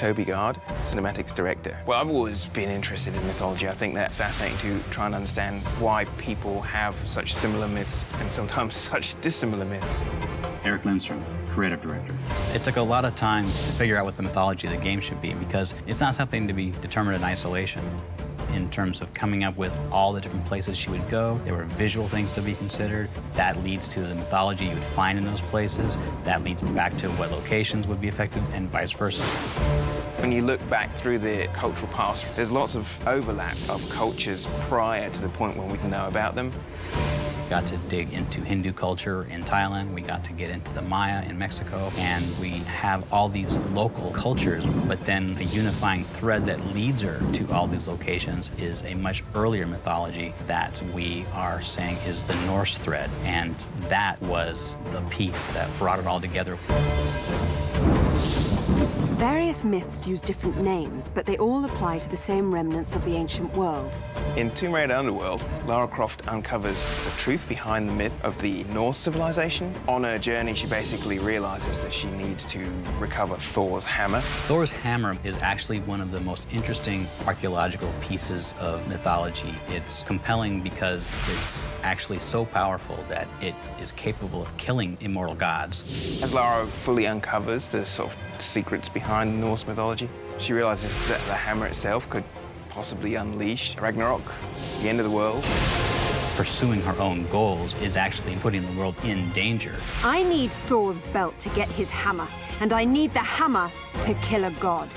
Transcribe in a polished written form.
Toby Gard, cinematics director. Well, I've always been interested in mythology. I think that's fascinating to try and understand why people have such similar myths and sometimes such dissimilar myths. Eric Lindstrom, creative director. It took a lot of time to figure out what the mythology of the game should be, because it's not something to be determined in isolation. In terms of coming up with all the different places she would go, there were visual things to be considered. That leads to the mythology you would find in those places. That leads back to what locations would be affected, and vice versa. When you look back through the cultural past, there's lots of overlap of cultures prior to the point when we can know about them. We got to dig into Hindu culture in Thailand, we got to get into the Maya in Mexico, and we have all these local cultures, but then a unifying thread that leads her to all these locations is a much earlier mythology that we are saying is the Norse thread, and that was the piece that brought it all together. Various myths use different names, but they all apply to the same remnants of the ancient world. In Tomb Raider Underworld, Lara Croft uncovers the truth behind the myth of the Norse civilization. On her journey, she basically realizes that she needs to recover Thor's hammer. Thor's hammer is actually one of the most interesting archaeological pieces of mythology. It's compelling because it's actually so powerful that it is capable of killing immortal gods. As Lara fully uncovers the sort of secrets behind Norse mythology, she realizes that the hammer itself could possibly unleash Ragnarok, the end of the world. Pursuing her own goals is actually putting the world in danger. I need Thor's belt to get his hammer, and I need the hammer to kill a god.